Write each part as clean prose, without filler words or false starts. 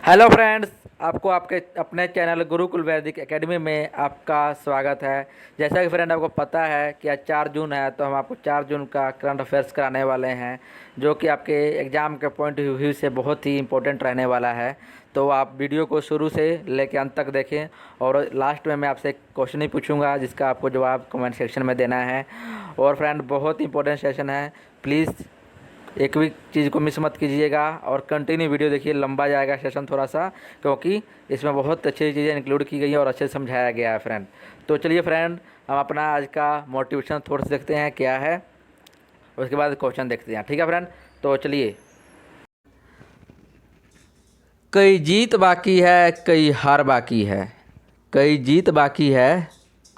Hello friends, आपको आपके अपने चैनल गुरुकुल वैदिक एकेडमी में आपका स्वागत है। जैसा कि फ्रेंड आपको पता है कि आज 4 जून है, तो हम आपको 4 जून का करंट अफेयर्स कराने वाले हैं, जो कि आपके एग्ज़ाम के पॉइंट ऑफ व्यू से बहुत ही इंपॉर्टेंट रहने वाला है। तो आप वीडियो को शुरू से लेकर अंत तक देखें और लास्ट में मैं आपसे एक क्वेश्चन ही पूछूंगा, जिसका आपको जवाब कमेंट सेक्शन में देना है। और फ्रेंड, बहुत इंपॉर्टेंट सेशन है, प्लीज़ एक भी चीज़ को मिस मत कीजिएगा और कंटिन्यू वीडियो देखिए। लंबा जाएगा सेशन थोड़ा सा, क्योंकि इसमें बहुत अच्छी चीज़ें इंक्लूड की गई हैं और अच्छे से समझाया गया है फ्रेंड। तो चलिए फ्रेंड, हम अपना आज का मोटिवेशन थोड़ा सा देखते हैं क्या है, उसके बाद क्वेश्चन देखते हैं। ठीक है फ्रेंड, तो चलिए। कई जीत बाकी है, कई हार बाकी है। कई जीत बाकी है,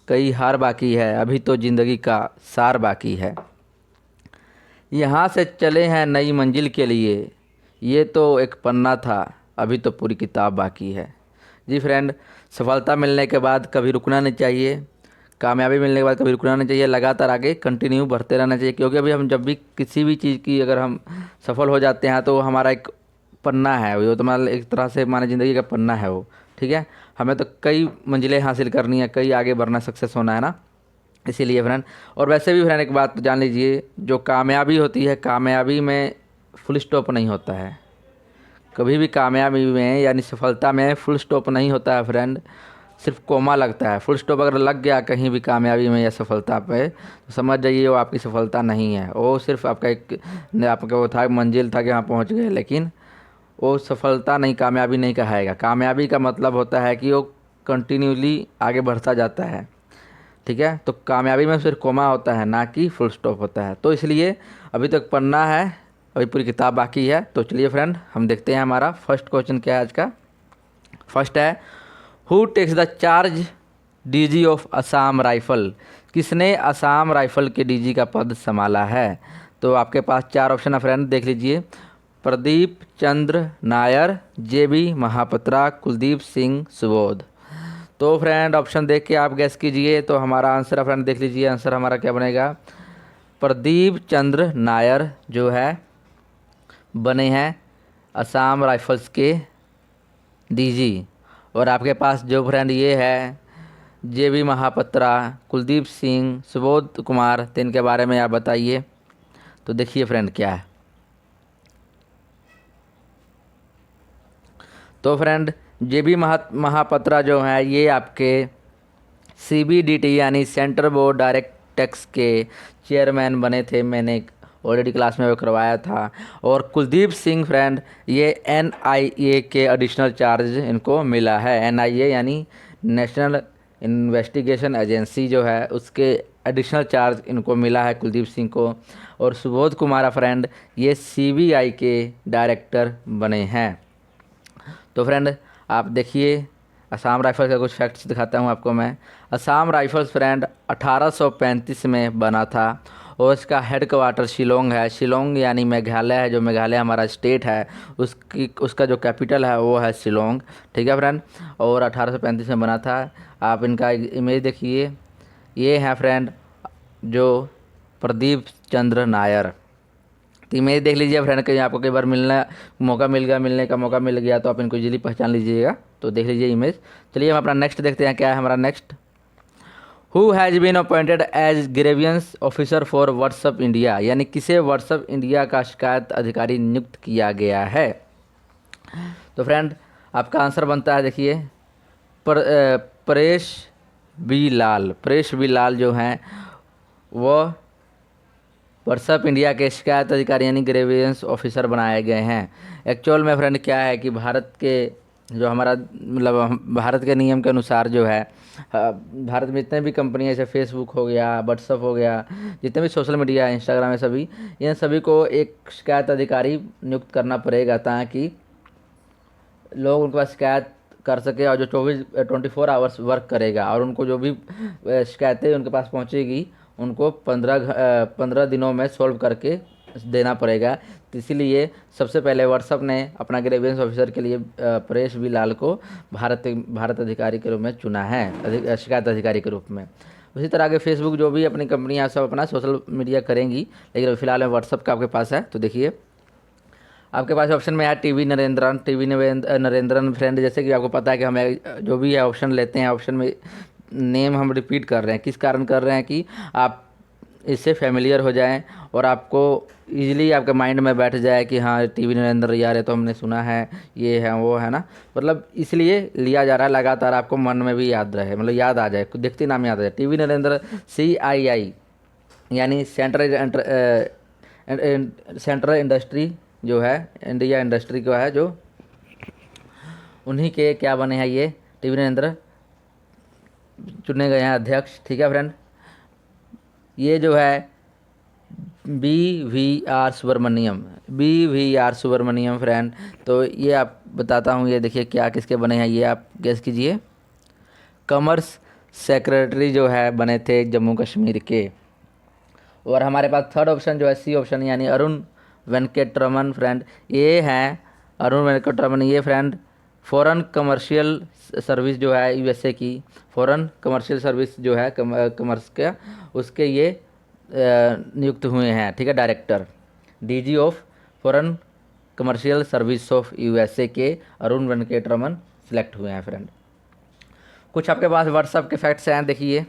कई हार बाकी है, अभी तो ज़िंदगी का सार बाकी है। यहाँ से चले हैं नई मंजिल के लिए, ये तो एक पन्ना था, अभी तो पूरी किताब बाकी है। जी फ्रेंड, सफलता मिलने के बाद कभी रुकना नहीं चाहिए, कामयाबी मिलने के बाद कभी रुकना नहीं चाहिए, लगातार आगे कंटिन्यू बढ़ते रहना चाहिए। क्योंकि अभी हम जब भी किसी भी चीज़ की अगर हम सफल हो जाते हैं तो हमारा एक पन्ना है वो, तो मतलब एक तरह से हमारी ज़िंदगी का पन्ना है वो। ठीक है, हमें तो कई मंजिलें हासिल करनी है, कई आगे बढ़ना, सक्सेस होना है ना, इसीलिए फ्रेंड। और वैसे भी फ्रेंड एक बात तो जान लीजिए, जो कामयाबी होती है, कामयाबी में फुल स्टॉप नहीं होता है। कभी भी कामयाबी में यानी सफलता में फुल स्टॉप नहीं होता है फ्रेंड, सिर्फ कोमा लगता है। फुल स्टॉप अगर लग गया कहीं भी कामयाबी में या सफलता पे, तो समझ जाइए वो आपकी सफलता नहीं है, वो सिर्फ आपका एक आपका वो था, मंजिल था कि वहाँ पहुँच गए, लेकिन वो सफलता नहीं, कामयाबी नहीं कहाएगा। कामयाबी का मतलब होता है कि वो कंटिन्यूली आगे बढ़ता जाता है। ठीक है, तो कामयाबी में सिर्फ कोमा होता है, ना कि फुल स्टॉप होता है। तो इसलिए अभी तक पढ़ना है, अभी पूरी किताब बाकी है। तो चलिए फ्रेंड, हम देखते हैं हमारा फर्स्ट क्वेश्चन क्या है आज का। फर्स्ट है, who takes the charge DG of Assam rifle. किसने असम राइफल के डीजी का पद संभाला है? तो आपके पास 4 ऑप्शन है फ्रेंड, देख लीजिए। प्रदीप चंद्र नायर, जेबी महापात्रा, कुलदीप सिंह सुबोध। तो फ्रेंड ऑप्शन देख के आप गैस कीजिए। तो हमारा आंसर है फ्रेंड, देख लीजिए आंसर हमारा क्या बनेगा। प्रदीप चंद्र नायर जो है बने हैं असम राइफल्स के डीजी। और आपके पास जो फ्रेंड ये है जेबी महापात्रा, कुलदीप सिंह, सुबोध कुमार, तो इनके बारे में आप बताइए। तो देखिए फ्रेंड क्या है। तो फ्रेंड जेबी महापात्रा जो है ये आपके सीबीडीटी यानी सेंटर बोर्ड डायरेक्ट टैक्स के चेयरमैन बने थे, मैंने ऑलरेडी क्लास में वो करवाया था। और कुलदीप सिंह फ्रेंड ये एनआईए के एडिशनल चार्ज इनको मिला है। एनआईए यानी नेशनल इन्वेस्टिगेशन एजेंसी जो है, उसके एडिशनल चार्ज इनको मिला है कुलदीप सिंह को। और सुबोध कुमार फ्रेंड ये सीबीआई के डायरेक्टर बने हैं। तो फ्रेंड आप देखिए, असम राइफल्स का कुछ फैक्ट्स दिखाता हूँ आपको मैं। असम राइफल्स फ्रेंड 1835 में बना था और इसका हेड क्वार्टर शिलोंग है। शिलोंग यानी मेघालय है, जो मेघालय हमारा स्टेट है, उसका जो कैपिटल है वो है शिलोंग। ठीक है फ्रेंड, और 1835 में बना था। आप इनका इमेज देखिए, ये है फ्रेंड जो प्रदीप चंद्र नायर। तो इमेज देख लीजिए फ्रेंड, कहीं आपको कई बार मिलने का मौका मिल गया तो आप इनको इजीली पहचान लीजिएगा। तो देख लीजिए इमेज। चलिए हम अपना नेक्स्ट देखते हैं, क्या है हमारा next. Who has been appointed as grievance officer for WhatsApp India, यानी किसे व्हाट्सअप इंडिया का शिकायत अधिकारी नियुक्त किया गया है? तो फ्रेंड आपका आंसर बनता है, देखिए परेश बी लाल। परेश बी लाल जो हैं वो व्हाट्सअप इंडिया के शिकायत अधिकारी यानी ग्रेवियंस ऑफिसर बनाए गए हैं। एक्चुअल में फ्रेंड क्या है कि भारत के जो हमारा मतलब भारत के नियम के अनुसार जो है, भारत में जितने भी कंपनियां जैसे फेसबुक हो गया, व्हाट्सअप हो गया, जितने भी सोशल मीडिया, इंस्टाग्राम है, सभी इन सभी को एक शिकायत अधिकारी नियुक्त करना पड़ेगा, ताकि लोग उनके पास शिकायत कर सके और जो 24 आवर्स वर्क करेगा, और उनको जो भी शिकायतें उनके पास पहुंचेगी उनको 15 दिनों में सॉल्व करके देना पड़ेगा। तो इसीलिए सबसे पहले व्हाट्सअप ने अपना ग्रेवियंस ऑफिसर के लिए परेश बी लाल को भारत अधिकारी के रूप में चुना है, शिकायत अधिकारी के रूप में। उसी तरह आगे फेसबुक जो भी अपनी कंपनियां सब अपना सोशल मीडिया करेंगी, लेकिन फिलहाल में व्हाट्सअप का आपके पास है। तो देखिए आपके पास ऑप्शन में है टी वी नरेंद्रन फ्रेंड। जैसे कि आपको पता है कि हमें जो भी है ऑप्शन लेते हैं, ऑप्शन में नेम हम रिपीट कर रहे हैं, किस कारण कर रहे हैं कि आप इससे फेमिलियर हो जाएं और आपको इजीली आपके माइंड में बैठ जाए कि हाँ टीवी नरेंद्र यार ये तो हमने सुना है, ये है वो है ना, मतलब इसलिए लिया जा रहा है लगातार, आपको मन में भी याद रहे, मतलब याद आ जाए, देखते नाम याद आ जाए। टीवी नरेंद्र CII यानी सेंट्रल इंडस्ट्री जो है, इंडिया इंडस्ट्री का है, जो उन्हीं के क्या बने हैं ये टीवी नरेंद्र चुने गए हैं अध्यक्ष। ठीक है फ्रेंड, ये जो है BVR सुब्रमण्यम फ्रेंड। तो ये आप बताता हूँ, ये देखिए क्या किसके बने हैं, ये आप गेस कीजिए। कॉमर्स सेक्रेटरी जो है बने थे जम्मू कश्मीर के। और हमारे पास थर्ड ऑप्शन जो है C ऑप्शन यानी अरुण वेंकटरमन फ्रेंड, ये हैं अरुण वेंकटरमन। ये फ्रेंड फॉरेन कमर्शियल सर्विस जो है USA की, फॉरेन कमर्शियल सर्विस जो है कमर्स का, उसके ये नियुक्त हुए हैं। ठीक है, director DG of foreign commercial service of USA के अरुण वेंकटरमन सिलेक्ट हुए हैं फ्रेंड। कुछ आपके पास व्हाट्सअप के फैक्ट्स हैं, देखिए।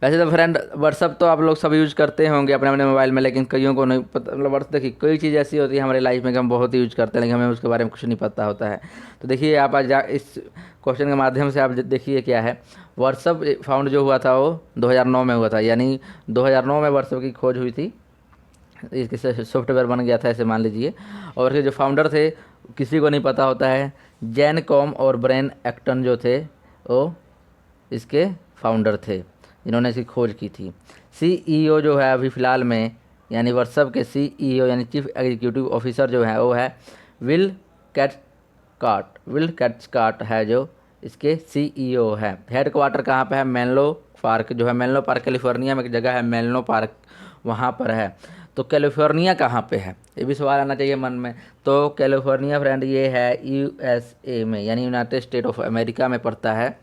वैसे तो फ्रेंड व्हाट्सअप तो आप लोग सब यूज़ करते होंगे अपने अपने मोबाइल में, लेकिन कईयों को नहीं पता, मतलब व्हाट्सअप देखिए कई चीज़ ऐसी होती है हमारी लाइफ में कि हम बहुत यूज़ करते हैं लेकिन हमें उसके बारे में कुछ नहीं पता होता है। तो देखिए आप आज इस क्वेश्चन के माध्यम से आप देखिए क्या है। व्हाट्सअप फाउंड जो हुआ था वो 2009 में हुआ था, यानी 2009 में व्हाट्सअप की खोज हुई थी, इसके सॉफ्टवेयर बन गया था ऐसे मान लीजिए। और इसके जो फाउंडर थे किसी को नहीं पता होता है, जैन कॉम और ब्रेन एक्टन जो थे वो इसके फाउंडर थे जिन्होंने इसकी खोज की थी। CEO जो है अभी फ़िलहाल में, यानी व्हाट्सअप के CEO यानी चीफ एग्जीक्यूटिव ऑफिसर जो है वो है विल कैथकार्ट है जो इसके CEO है। हेड क्वार्टर कहाँ पे है? मेनलो पार्क जो है, मेनलो पार्क कैलिफोर्निया में एक जगह है मेनलो पार्क, वहाँ पर है। तो कैलिफोर्निया कहाँ पे है, ये भी सवाल आना चाहिए मन में। तो कैलिफोर्निया फ्रेंड ये है USA में, यानी यूनाइटेड स्टेट ऑफ अमेरिका में पड़ता है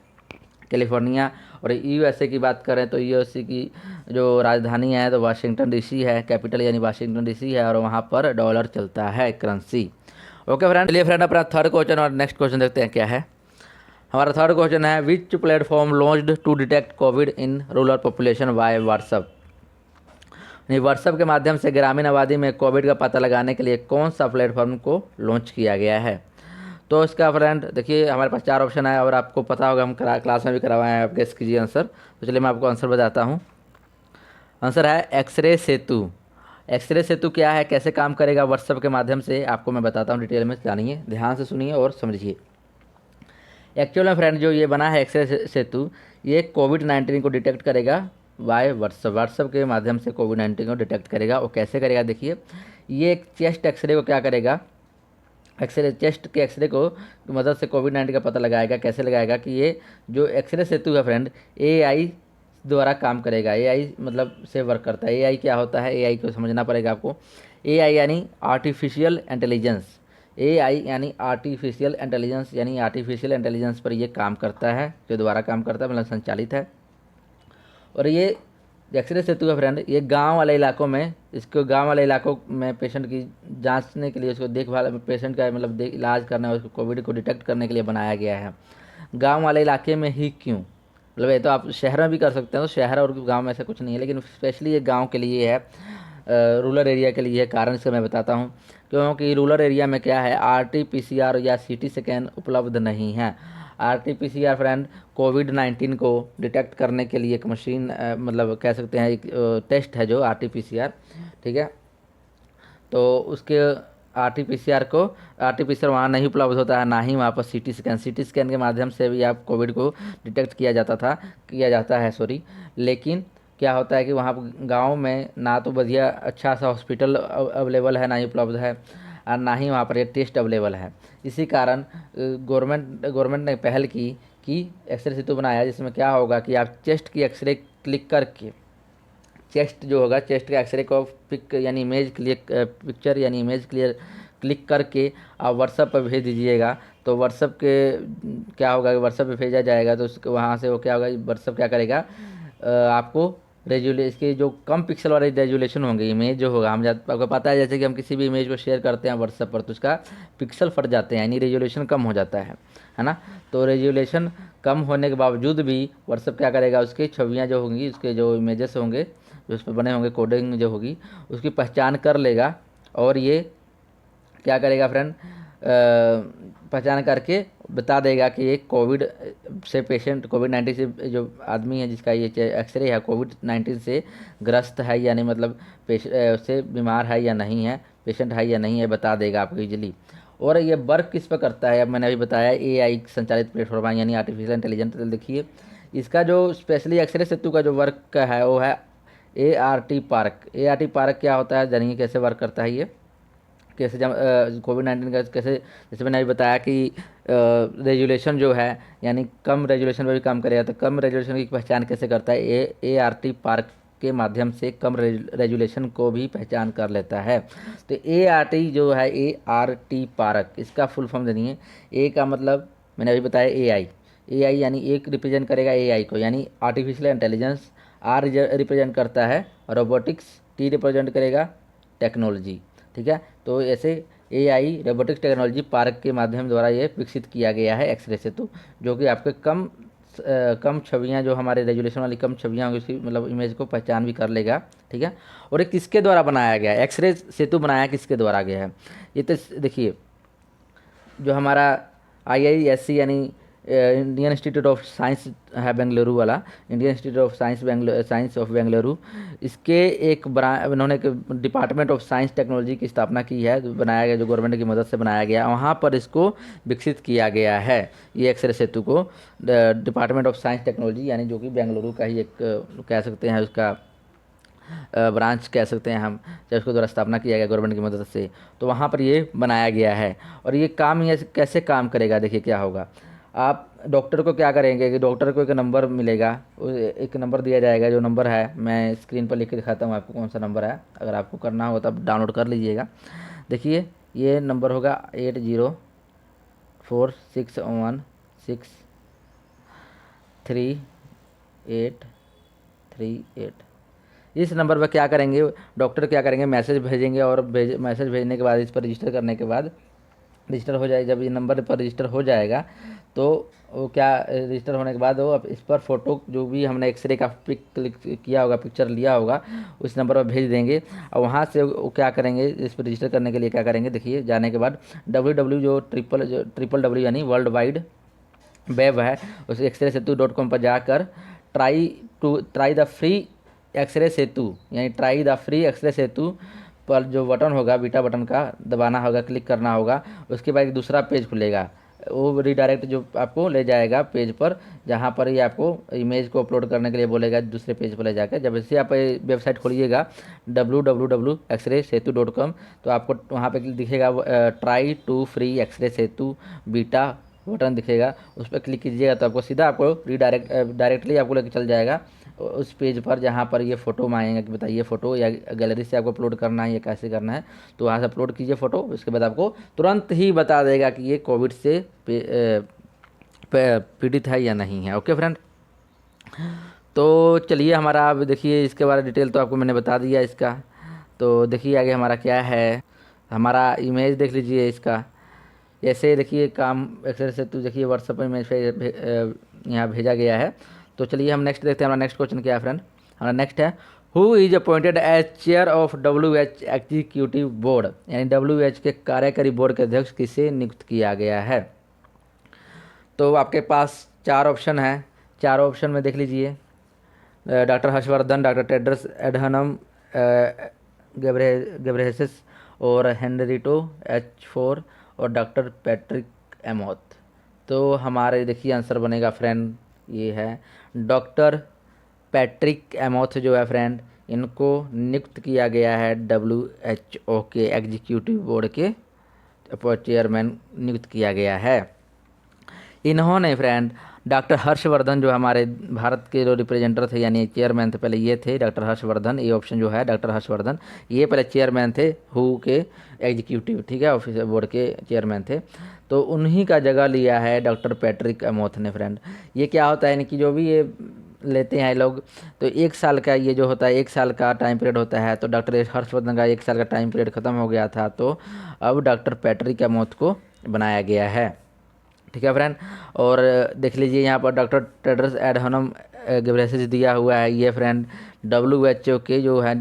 कैलिफोर्निया। और USA की बात करें तो USA की जो राजधानी है तो वाशिंगटन DC है, कैपिटल यानी वाशिंगटन DC है, और वहाँ पर डॉलर चलता है करेंसी। ओके फ्रेंड, चलिए फ्रेंड अपना थर्ड क्वेश्चन और नेक्स्ट क्वेश्चन देखते हैं क्या है। हमारा थर्ड क्वेश्चन है which platform launched to detect covid in rural population by WhatsApp. WhatsApp के माध्यम से ग्रामीण आबादी में कोविड का पता लगाने के लिए कौन सा प्लेटफॉर्म को लॉन्च किया गया है। तो इसका फ्रेंड देखिए हमारे पास 4 ऑप्शन है और आपको पता होगा हम क्लास में भी करवाए हैं, आप गेस कीजिए आंसर। तो चलिए मैं आपको आंसर बताता हूँ। आंसर है एक्सरे सेतु। एक्सरे सेतु क्या है, कैसे काम करेगा व्हाट्सएप के माध्यम से, आपको मैं बताता हूँ डिटेल में, जानिए, ध्यान से सुनिए और समझिए। एक्चुअल में फ्रेंड जो ये बना है एक्सरे सेतु, ये कोविड-19 को डिटेक्ट करेगा बाय व्हाट्सएप के माध्यम से कोविड-19 को डिटेक्ट करेगा। और कैसे करेगा देखिए, ये एक चेस्ट एक्सरे को क्या करेगा, चेस्ट के एक्सरे को मदद से कोविड-19 का पता लगाएगा। कैसे लगाएगा कि ये जो एक्सरे सेतु है फ्रेंड AI द्वारा काम करेगा। AI मतलब से वर्क करता है। AI क्या होता है, AI को समझना पड़ेगा आपको। AI यानी आर्टिफिशियल इंटेलिजेंस, AI यानी आर्टिफिशियल इंटेलिजेंस, यानी आर्टिफिशियल इंटेलिजेंस पर ये काम करता है, जो द्वारा काम करता है, मतलब संचालित है। और ये एक्सरे सेतु है फ्रेंड, ये गांव वाले इलाकों में, इसको गांव वाले इलाकों में पेशेंट की जांचने के लिए, उसको देखभाल, पेशेंट का मतलब इलाज करना है, उसको कोविड को डिटेक्ट करने के लिए बनाया गया है। गांव वाले इलाके में ही क्यों, मतलब ये तो आप शहर में भी कर सकते हैं, तो शहर और गांव में ऐसा कुछ नहीं है, लेकिन स्पेशली ये गांव के लिए है, रूरल एरिया के लिए है। कारण इसका मैं बताता हूँ, क्योंकि रूरल एरिया में क्या है, RT-PCR या CT स्कैन उपलब्ध नहीं है। RT-PCR फ्रेंड कोविड-19 को डिटेक्ट करने के लिए एक मशीन, मतलब कह सकते हैं एक टेस्ट है जो RT-PCR, ठीक है। तो उसके RT-PCR वहाँ नहीं उपलब्ध होता है, ना ही वहाँ पर CT स्कैन के माध्यम से भी आप कोविड को डिटेक्ट किया जाता है सॉरी। लेकिन क्या होता है कि वहाँ पर गाँव में ना तो बढ़िया अच्छा सा हॉस्पिटल अवेलेबल है, ना ही उपलब्ध है, और ना ही वहाँ पर ये टेस्ट अवेलेबल है। इसी कारण गवर्नमेंट ने पहल की कि एक्सरे सेतु बनाया, जिसमें क्या होगा कि आप चेस्ट की एक्सरे क्लिक करके, चेस्ट जो होगा, चेस्ट के एक्सरे को पिक्चर यानी इमेज क्लिक करके आप व्हाट्सएप पर भेज दीजिएगा। तो व्हाट्सएप के क्या होगा कि व्हाट्सएप पे भेजा जाएगा, तो उसके वहाँ से वो क्या होगा, व्हाट्सएप क्या करेगा, आपको इसके जो कम पिक्सल वाले रेजुलेशन होंगे, इमेज जो होगा, आपको पता है जैसे कि हम किसी भी इमेज को शेयर करते हैं व्हाट्सएप पर तो उसका पिक्सल फट जाते हैं, यानी रेजुलेशन कम हो जाता है ना। तो रेजुलेशन कम होने के बावजूद भी व्हाट्सएप क्या करेगा, उसकी छवियाँ जो होंगी, उसके जो इमेजेस होंगे जो उस पर बने होंगे, कोडिंग जो होगी उसकी पहचान कर लेगा, और ये क्या करेगा फ्रेंड, पहचान करके बता देगा कि ये कोविड से पेशेंट, कोविड-19 से जो आदमी है जिसका ये एक्सरे है कोविड-19 से ग्रस्त है या नहीं, मतलब उससे बीमार है या नहीं है, पेशेंट है या नहीं है, बता देगा आपको ईजिली। और ये वर्क किस पर करता है, अब मैंने अभी बताया एआई संचालित प्लेटफॉर्म है, यानी आर्टिफिशियल इंटेलिजेंस। तो देखिए इसका जो स्पेशली एक्सरे सेतु का जो वर्क है वो है ART पार्क। ART पार्क क्या होता है जानिए कैसे वर्क करता है ये, कैसे जब कोविड-19 का कैसे, जैसे मैंने अभी बताया कि रेजुलेशन जो है, यानी कम रेजुलेशन पर भी काम करेगा, तो कम रेजुलेशन की पहचान कैसे करता है, ART पार्क के माध्यम से कम रेजुलेशन को भी पहचान कर लेता है। तो ART जो है, ART पार्क, इसका फुल फॉर्म जानिए। ए का मतलब मैंने अभी बताया AI यानी एक रिप्रेजेंट करेगा AI को, यानी आर्टिफिशियल इंटेलिजेंस। R रिप्रेजेंट करता है रोबोटिक्स, T रिप्रेजेंट करेगा टेक्नोलॉजी, ठीक है। तो ऐसे AI रोबोटिक्स टेक्नोलॉजी पार्क के माध्यम द्वारा ये विकसित किया गया है एक्सरे सेतु, जो कि आपके कम छवियां, जो हमारे रेजुलेशन वाली कम छवियां होंगी उसकी मतलब इमेज को पहचान भी कर लेगा, ठीक है। और ये किसके द्वारा बनाया गया है, एक्सरे सेतु बनाया किसके द्वारा गया है, ये तो देखिए जो हमारा IISc यानी इंडियन इंस्टीट्यूट ऑफ साइंस है बेंगलुरु वाला, Indian institute of science of Bengaluru, इसके एक उन्होंने एक डिपार्टमेंट ऑफ साइंस टेक्नोलॉजी की स्थापना की है, जो बनाया गया, जो गवर्नमेंट की मदद से बनाया गया, वहाँ पर इसको विकसित किया गया है ये एक्सरे सेतु को। डिपार्टमेंट ऑफ साइंस टेक्नोलॉजी यानी जो कि बेंगलुरु का ही एक कह सकते हैं उसका ब्रांच कह सकते हैं हम, जब उसको द्वारा स्थापना किया गया गवर्नमेंट की मदद से, तो वहाँ पर ये बनाया गया है। और ये काम ये कैसे काम करेगा, देखिए क्या होगा, आप डॉक्टर को क्या करेंगे कि डॉक्टर को एक नंबर मिलेगा, एक नंबर दिया जाएगा, जो नंबर है मैं स्क्रीन पर लिख के दिखाता हूँ आपको कौन सा नंबर है, अगर आपको करना हो तब डाउनलोड कर लीजिएगा। देखिए ये नंबर होगा 8046116838। इस नंबर पर क्या करेंगे, डॉक्टर क्या करेंगे, मैसेज भेजेंगे, और मैसेज भेजने के बाद इस पर रजिस्टर करने के बाद रजिस्टर हो जाए, जब ये नंबर पर रजिस्टर हो जाएगा तो वो क्या, रजिस्टर होने के बाद वो अब इस पर फ़ोटो जो भी हमने एक्सरे का पिक क्लिक किया होगा, पिक्चर लिया होगा, उस नंबर पर भेज देंगे। और वहाँ से वो क्या करेंगे, इस पर रजिस्टर करने के लिए क्या करेंगे, देखिए जाने के बाद www जो ट्रिपल W यानी वर्ल्ड वाइड वेब है, उस exray-setu.com पर जाकर ट्राई द फ्री एक्सरे सेतु यानी ट्राई द फ्री एक्सरे सेतु पर जो बटन होगा, बीटा बटन का दबाना होगा, क्लिक करना होगा। उसके बाद एक दूसरा पेज खुलेगा, वो रिडायरेक्ट जो आपको ले जाएगा पेज पर, जहाँ पर ही आपको इमेज को अपलोड करने के लिए बोलेगा, दूसरे पेज पर ले जाकर। जब इसे आप वेबसाइट खोलिएगा www.exraysetu.com, तो आपको वहाँ पे दिखेगा try to free x ray Setu beta button दिखेगा, उस पर क्लिक कीजिएगा तो आपको सीधा आपको डायरेक्टली आपको लेकर चल जाएगा उस पेज पर, जहाँ पर ये फ़ोटो मांगेगा कि बताइए फ़ोटो या गैलरी से आपको अपलोड करना है या कैसे करना है। तो वहाँ से अपलोड कीजिए फ़ोटो, उसके बाद आपको तुरंत ही बता देगा कि ये कोविड से पीड़ित है या नहीं है। ओके फ्रेंड, तो चलिए हमारा अब देखिए इसके बारे में डिटेल तो आपको मैंने बता दिया इसका। तो देखिए आगे हमारा क्या है, हमारा इमेज देख लीजिए इसका, ऐसे देखिए काम एक्सरे सेतु देखिए व्हाट्सएप में इमेज यहाँ भेजा गया है। तो चलिए हम नेक्स्ट देखते हैं, हमारा नेक्स्ट क्वेश्चन क्या है फ्रेंड। हमारा नेक्स्ट है, who is appointed as chair of WH executive board, यानी WH के कार्यकारी बोर्ड के अध्यक्ष किसे नियुक्त किया गया है। तो आपके पास 4 ऑप्शन है, 4 ऑप्शन में देख लीजिए, doctor Harshvardhan, doctor Tedros Adhanom Ghebreyesus और हेनरिटो H4 और डॉक्टर पैट्रिक एमोथ। तो हमारे देखिए आंसर बनेगा फ्रेंड, ये है डॉक्टर पैट्रिक एमोथ जो है फ्रेंड, इनको नियुक्त किया गया है WHO के एग्जीक्यूटिव बोर्ड के चेयरमैन नियुक्त किया गया है। इन्होंने फ्रेंड डॉक्टर हर्षवर्धन जो हमारे भारत के जो रिप्रेजेंटर थे यानी चेयरमैन थे, पहले ये थे डॉक्टर हर्षवर्धन, ये ऑप्शन जो है डॉक्टर हर्षवर्धन, ये पहले चेयरमैन थे हु के एग्जीक्यूटिव, ठीक है, ऑफिसर बोर्ड के चेयरमैन थे। तो उन्हीं का जगह लिया है डॉक्टर पैट्रिक एमोथ ने फ्रेंड। ये क्या होता है कि जो भी ये लेते हैं लोग, तो 1 साल का ये जो होता है 1 साल का टाइम पीरियड होता है। तो डॉक्टर हर्षवर्धन का 1 साल का टाइम पीरियड ख़त्म हो गया था, तो अब डॉक्टर पैट्रिक एमोथ को बनाया गया है। ठीक है फ्रेंड। और देख लीजिए यहाँ पर डॉक्टर टेड्रस एडहनम घेब्रेयेसस दिया हुआ है। ये फ्रेंड WHO के जो है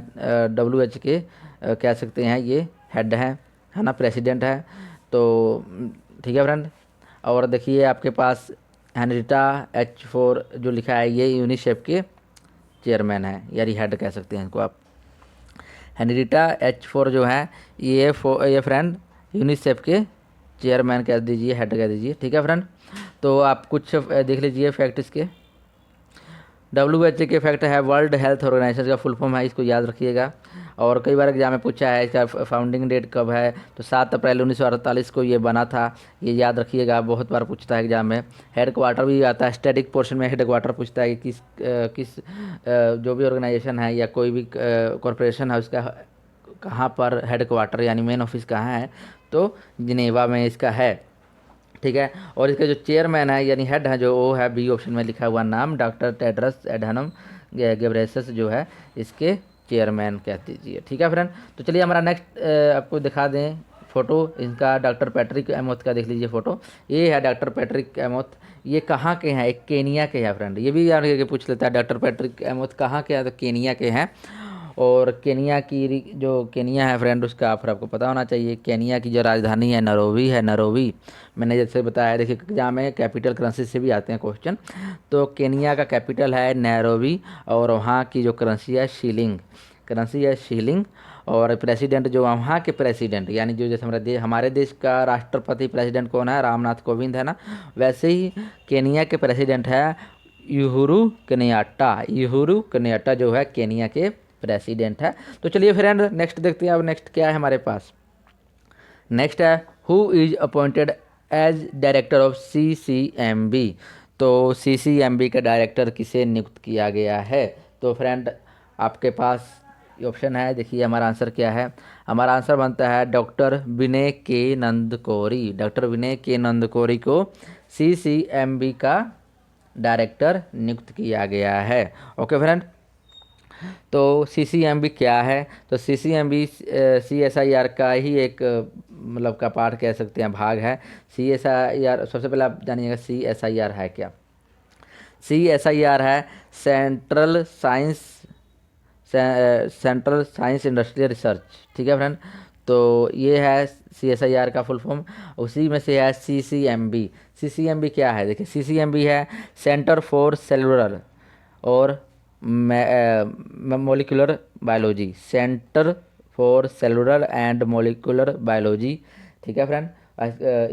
WHO के कह सकते हैं ये हेड है ना, प्रेसिडेंट है। तो ठीक है फ्रेंड। और देखिए आपके पास हेनरिटा H4 जो लिखा है ये यूनिसेफ के चेयरमैन है, यानी हेड कह सकते हैं इनको आप। हेनरिटा H4 जो है ये फ्रेंड यूनिसेफ के चेयरमैन कह दीजिए, हेड कह दीजिए। ठीक है फ्रेंड। तो आप कुछ देख लीजिए फैक्ट इसके। WHO के फैक्ट है वर्ल्ड हेल्थ ऑर्गेनाइजेशन का फुल फॉर्म है, इसको याद रखिएगा। और कई बार एग्जाम में पूछा है इसका फाउंडिंग डेट कब है, तो 7 अप्रैल 1948 को ये बना था, ये याद रखिएगा, बहुत बार पूछता है एग्जाम में। हेड क्वार्टर भी आता है, स्टैटिक पोर्शन में हेड क्वार्टर पूछता है कि किस जो भी ऑर्गेनाइजेशन है या कोई भी कॉरपोरेशन है उसका कहाँ पर हेड क्वार्टर यानी मेन ऑफिस कहाँ है, तो जिनेवा में इसका है। ठीक है। और इसका जो चेयरमैन है यानी हेड है जो वो है बी ऑप्शन में लिखा हुआ नाम डॉक्टर टेड्रस एडहनम घेब्रेयेसस जो है इसके चेयरमैन कह दीजिए। ठीक है फ्रेंड। तो चलिए हमारा नेक्स्ट आपको दिखा दें फ़ोटो इनका डॉक्टर पैट्रिक एमोथ का। देख लीजिए फ़ोटो, ये है डॉक्टर पैट्रिक एमोथ। ये कहाँ के हैं, एक केनिया के हैं फ्रेंड। ये भी यार के पूछ लेता है डॉक्टर पैट्रिक एमोथ कहाँ के हैं, तो केनिया के हैं। और केनिया की जो केनिया है फ्रेंड उसका फिर आपको पता होना चाहिए। केनिया की जो राजधानी है नैरोबी है। नैरोबी मैंने जैसे बताया, देखिए एग्जाम में कैपिटल करेंसी से भी आते हैं क्वेश्चन। तो केनिया का कैपिटल है नैरोबी और वहाँ की जो करेंसी है शीलिंग, करेंसी है शीलिंग। और प्रेसिडेंट जो वहाँ के प्रेसिडेंट यानी जो जैसे हमारे देश का राष्ट्रपति प्रेसिडेंट कौन है, रामनाथ कोविंद है ना, वैसे ही केनिया के प्रेसिडेंट है उहुरु केनियाट्टा। उहुरु केनियाट्टा जो है केनिया के प्रेसिडेंट है। तो चलिए फ्रेंड नेक्स्ट देखते हैं। अब नेक्स्ट क्या है हमारे पास, नेक्स्ट है who is appointed as director of CCMB। तो CCMB का डायरेक्टर किसे नियुक्त किया गया है। तो फ्रेंड आपके पास ये ऑप्शन है, देखिए हमारा आंसर क्या है। हमारा आंसर बनता है डॉक्टर विनय के नंदकोरी। डॉक्टर विनय के नंदकोरी को CCMB का डायरेक्टर नियुक्त किया गया है। Okay friend. तो CCMB क्या है, तो CCMB CSIR का ही एक मतलब का पार्ट कह सकते हैं, भाग है। CSIR सबसे पहले आप जानिएगा CSIR है क्या। CSIR है सेंट्रल साइंस इंडस्ट्रियल रिसर्च। ठीक है फ्रेंड। तो ये है CSIR का फुल फॉर्म। उसी में से है CCMB। CCMB क्या है, देखिए CCMB है सेंटर फॉर सेलुलर और molecular biology, centre for cellular and molecular biology. ठीक है फ्रेंड।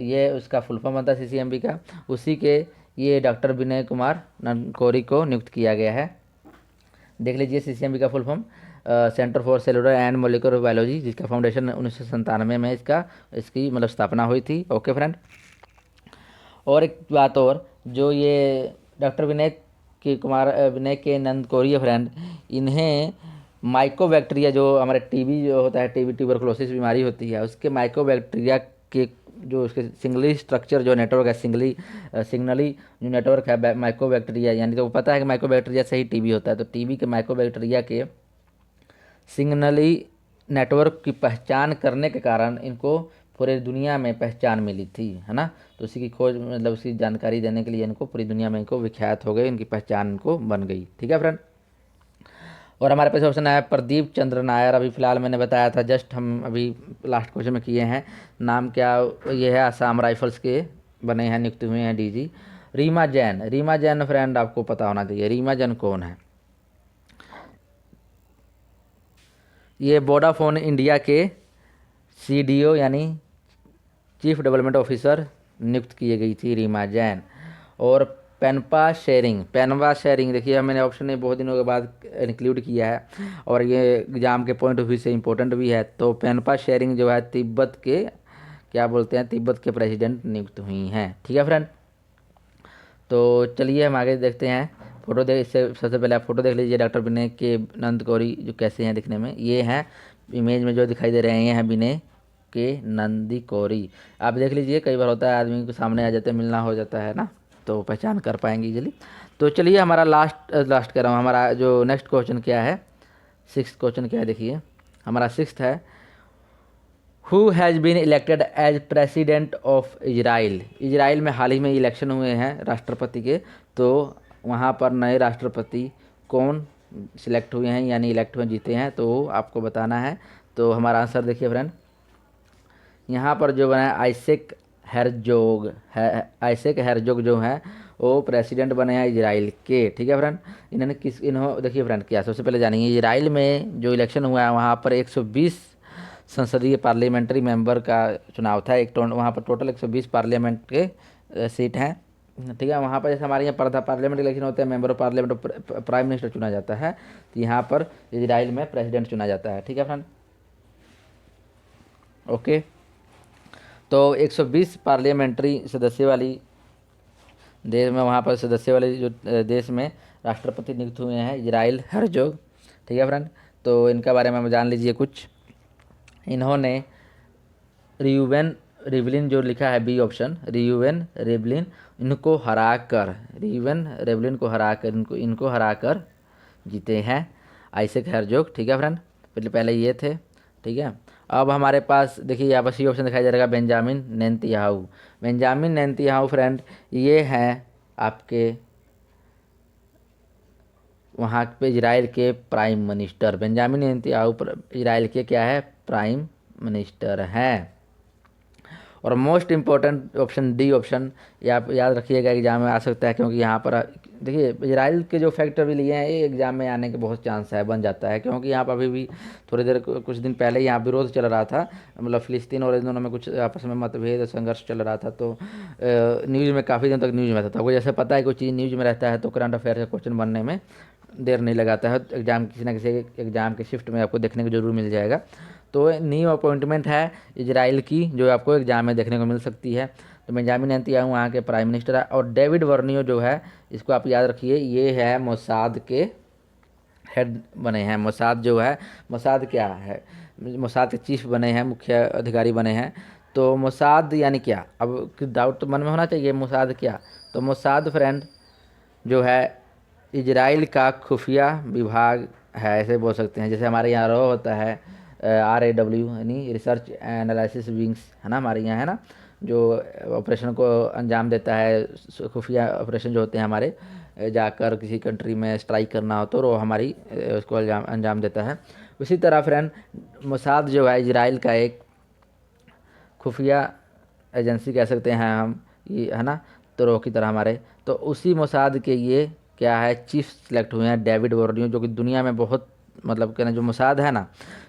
ये उसका फुल फॉर्म बनता है CCMB का। उसी के ये डॉक्टर विनय कुमार नंदकोरी को नियुक्त किया गया है। देख लीजिए CCMB का full form centre for cellular and molecular biology, जिसका फाउंडेशन 1997 में इसकी मतलब स्थापना हुई थी। Okay friend. और एक बात और, जो ये डॉक्टर विनय के नंदकोरी है फ्रेंड, इन्हें माइकोबैक्टीरिया जो हमारे टीबी जो होता है, टीबी ट्यूबरकुलोसिस बीमारी होती है, उसके माइकोबैक्टीरिया के जो उसके सिंगली स्ट्रक्चर जो नेटवर्क है, सिग्नली जो नेटवर्क है माइकोबैक्टीरिया, यानी तो पता है कि माइकोबैक्टीरिया से ही टीबी होता है। तो टीबी के माइकोबैक्टीरिया के सिग्नली नेटवर्क की पहचान करने के कारण इनको पूरे दुनिया में पहचान मिली थी, है ना। तो उसी की खोज मतलब उसकी जानकारी देने के लिए इनको पूरी दुनिया में इनको विख्यात हो गए, इनकी पहचान इनको बन गई। ठीक है फ्रेंड। और हमारे पास ऑप्शन है प्रदीप चंद्र नायर। अभी फ़िलहाल मैंने बताया था, जस्ट हम अभी लास्ट क्वेश्चन में किए हैं। नाम क्या ये है, असम राइफल्स के बने हैं, नियुक्त हुए हैं DG। रीमा जैन। रीमा जैन फ्रेंड आपको पता होना चाहिए, रीमा जैन कौन है। ये वोडाफोन इंडिया के CDO यानी चीफ डेवलपमेंट ऑफिसर नियुक्त किए गई थी रीमा जैन। और पेनपा शेरिंग देखिए मैंने ऑप्शन ने बहुत दिनों के बाद इंक्लूड किया है और ये एग्जाम के पॉइंट ऑफ व्यू से इम्पोर्टेंट भी है। तो पेनपा शेरिंग जो है तिब्बत के क्या बोलते हैं, तिब्बत के प्रेसिडेंट नियुक्त हुई हैं। ठीक है फ्रेंड। तो चलिए हम आगे देखते हैं फ़ोटो देख, इससे सबसे पहले आप फ़ोटो देख लीजिए डॉक्टर विनय के नंदकोरी जो कैसे हैं दिखने में। ये हैं इमेज में जो दिखाई दे रहे हैं, ये हैं विनय के नंदकोरी। आप देख लीजिए, कई बार होता है आदमी को सामने आ जाते हैं, मिलना हो जाता है ना, तो पहचान कर पाएंगे इजीली। तो चलिए हमारा लास्ट कह रहा हूँ, हमारा जो नेक्स्ट क्वेश्चन क्या है, सिक्स्थ क्वेश्चन क्या है, देखिए हमारा सिक्स्थ है, who has been elected as president of Israel. Israel में हाल ही में इलेक्शन हुए हैं राष्ट्रपति के, तो वहाँ पर नए राष्ट्रपति कौन सिलेक्ट हुए हैं यानी इलेक्ट हुए जीते हैं, तो आपको बताना है। तो हमारा आंसर देखिए फ्रेंड, यहाँ पर जो बना है आइसेक हेरजोग है। आइसेक हेरजोग जो है वो प्रेसिडेंट बने हैं इजराइल के, ठीक है फ्रेंड। इन्होंने देखिए फ्रेंड क्या, सबसे पहले जानिए इजराइल में जो इलेक्शन हुआ है वहाँ पर 120 संसदीय पार्लियामेंट्री मेंबर का चुनाव था। वहाँ पर टोटल 120 पार्लियामेंट के सीट हैं, ठीक है। वहाँ पर जैसे हमारे यहाँ पार्लियामेंट इलेक्शन होते हैं, member of parliament prime minister चुना जाता है, तो यहाँ पर इजराइल में प्रेसिडेंट चुना जाता है, ठीक है फ्रेंड। ओके, तो 120 पार्लियामेंट्री सदस्य वाली देश में, वहाँ पर सदस्य वाले जो देश में राष्ट्रपति नियुक्त हुए हैं इजराइल हेरजोग, ठीक है फ्रेंड। तो इनका बारे में जान लीजिए कुछ। इन्होंने रियूवेन रिवलिन जो लिखा है बी ऑप्शन, रियूवेन रिवलिन इनको हराकर, रियूवेन रिवलिन को हराकर इनको हराकर जीते हैं आइसेक हेरजोग, ठीक है फ्रेंड। पहले ये थे, ठीक है। अब हमारे पास देखिए यहाँ पर सी ऑप्शन दिखाई दे रहेगा, Benjamin Netanyahu. Benjamin Netanyahu friend ये हैं आपके वहाँ पे इजराइल के prime minister. Benjamin Netanyahu Israel के क्या है, प्राइम मिनिस्टर हैं। और most important option D option, ये आप याद रखिएगा, एग्जाम में आ सकता है, क्योंकि यहाँ पर देखिए इजराइल के जो फैक्टर भी लिए हैं ये एग्जाम में आने के बहुत चांस है, बन जाता है, क्योंकि यहाँ पर अभी भी थोड़ी देर कुछ दिन पहले यहाँ विरोध चल रहा था, मतलब फ़िलिस्तीन और इन दोनों में कुछ आपस में मतभेद संघर्ष चल रहा था। तो न्यूज़ में काफ़ी दिन तक न्यूज़ में रहता था, वो जैसे पता है कोई चीज़ न्यूज़ में रहता है तो करंट अफेयर का क्वेश्चन बनने में देर नहीं लगाता है, एग्जाम किसी न किसी एग्जाम के शिफ्ट में आपको देखने को जरूर मिल जाएगा। तो न्यू अपॉइंटमेंट है इजराइल की जो आपको एग्जाम में देखने को मिल सकती है। तो बेंजामिन नेतन्याहू वहाँ के प्राइम मिनिस्टर है। और डेविड वर्नियो जो है, इसको आप याद रखिए, ये है मोसाद के हेड बने हैं। मोसाद जो है, मोसाद क्या है, मोसाद के चीफ बने हैं, मुख्य अधिकारी बने हैं। तो मोसाद यानी क्या, अब डाउट तो मन में होना चाहिए, मोसाद क्या। तो मोसाद फ्रेंड जो है इजराइल का खुफिया विभाग है, ऐसे बोल सकते हैं। जैसे हमारे यहाँ RAW होता है, RAW यानी रिसर्च एनालिसिस विंग्स, है ना, हमारे यहाँ है ना, जो ऑपरेशन को अंजाम देता है, खुफिया ऑपरेशन जो होते हैं हमारे, जाकर किसी कंट्री में स्ट्राइक करना हो तो वो हमारी उसको अंजाम देता है। उसी तरह फ्रेंड मोसाद जो है इजराइल का एक खुफिया एजेंसी कह सकते हैं हम, ये है ना, तो की तरह हमारे। तो उसी मोसाद के ये क्या है, चीफ सेलेक्ट हुए हैं डेविड वर्नियो, जो कि दुनिया में बहुत मतलब कहना जो मोसाद है ना,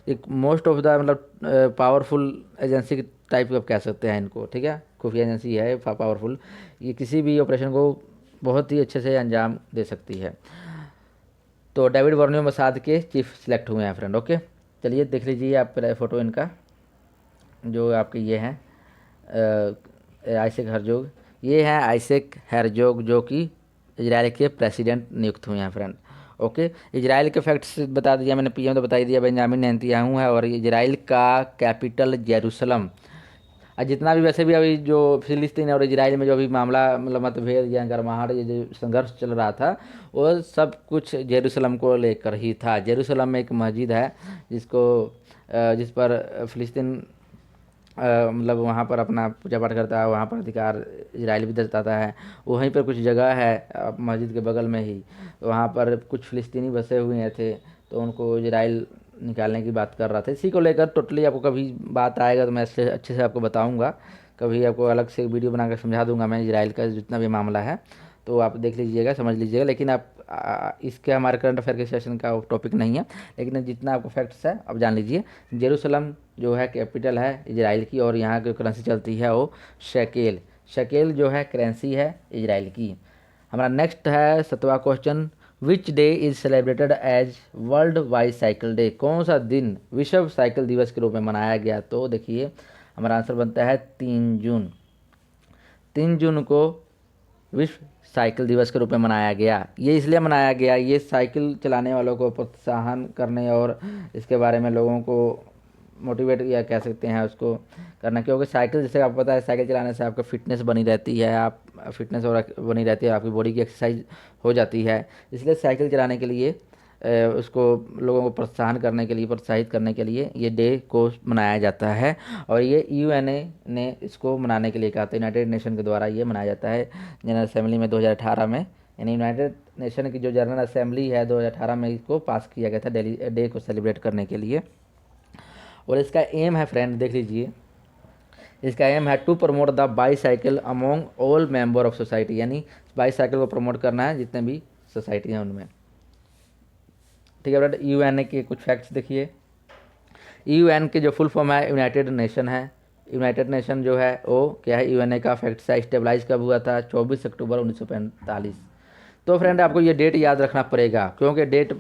एक मोस्ट ऑफ द मतलब पावरफुल एजेंसी के टाइप का कह सकते हैं इनको, ठीक है। खुफिया एजेंसी है पावरफुल, ये किसी भी ऑपरेशन को बहुत ही अच्छे से अंजाम दे सकती है। तो डेविड वर्नियो मोसाद के चीफ सेलेक्ट हुए हैं फ्रेंड। ओके, चलिए देख लीजिए आप फ़ोटो इनका, जो आपके ये हैं आइसेक हेरजोग, ये हैं आइसेक हेरजोग जो कि इजराइल के प्रेसिडेंट नियुक्त हुए हैं फ्रेंड। ओके, इजराइल के फैक्ट्स बता दिया मैंने, पीएम तो बता ही दिया, बेंजामिन नेतन्याहू है। और इजराइल का कैपिटल जेरूसलम। और जितना भी वैसे भी अभी जो फिलिस्तीन और इजराइल में जो भी मामला मतलब मतभेद या गर्माहट ये जो संघर्ष चल रहा था, वो सब कुछ जेरूसलम को लेकर ही था। जेरूसलम में एक मस्जिद है जिस पर फिलिस्तीन मतलब वहाँ पर अपना पूजा पाठ करता है, वहाँ पर अधिकार इजराइल भी जताता है। वहीं पर कुछ जगह है मस्जिद के बगल में ही, वहाँ पर कुछ फ़िलिस्तीनी बसे हुए थे, तो उनको इजराइल निकालने की बात कर रहा था। इसी को लेकर टोटली आपको कभी बात आएगा तो मैं अच्छे से आपको बताऊँगा, कभी आपको अलग से वीडियो बनाकर समझा दूँगा मैं इजराइल का जितना भी मामला है, तो आप देख लीजिएगा, समझ लीजिएगा। लेकिन आप इसके हमारे करंट अफेयर के सेशन का टॉपिक नहीं है, लेकिन जितना आपको फैक्ट्स है आप जान लीजिए। जेरूसलम जो है कैपिटल है इजराइल की, और यहाँ की करेंसी चलती है वो शेकेल। शेकेल जो है करेंसी है इजराइल की। हमारा नेक्स्ट है 7वां question, which day is celebrated as world wide cycle day. कौन सा दिन विश्व साइकिल दिवस के रूप में मनाया गया। तो देखिए हमारा आंसर बनता है 3 जून। 3 जून को विश्व साइकिल दिवस के रूप में मनाया गया। ये इसलिए मनाया गया, ये साइकिल चलाने वालों को प्रोत्साहन करने और इसके बारे में लोगों को मोटिवेट या कह सकते हैं उसको करना, क्योंकि साइकिल जैसे आपको पता है साइकिल चलाने से आपका फिटनेस बनी रहती है, आप फिटनेस और बनी रहती है, आपकी बॉडी की एक्सरसाइज हो जाती है। इसलिए साइकिल चलाने के लिए उसको लोगों को प्रोत्साहित करने के लिए ये डे को मनाया जाता है। और ये यूएनए ने इसको मनाने के लिए कहा था, यूनाइटेड नेशन के द्वारा ये मनाया जाता है जनरल असेंबली में 2018 में, यानी यूनाइटेड नेशन की जो जनरल असेंबली है 2018 में इसको पास किया गया था डेली डे को सेलिब्रेट करने के लिए। और इसका एम है फ्रेंड, देख लीजिए, इसका एम है to promote the bicycle among all member of society, यानी बाईसाइकिल को प्रमोट करना है जितने भी सोसाइटी हैं उनमें। ठीक है फ्रेंड, यूएनए के कुछ फैक्ट्स देखिए। यूएन के जो फुल फॉर्म है यूनाइटेड नेशन है। यूनाइटेड नेशन जो है वो क्या है, यूएनए का फैक्ट्स है। स्टेबलाइज कब हुआ था, 24 अक्टूबर 1945। तो फ्रेंड आपको ये डेट याद रखना पड़ेगा, क्योंकि डेट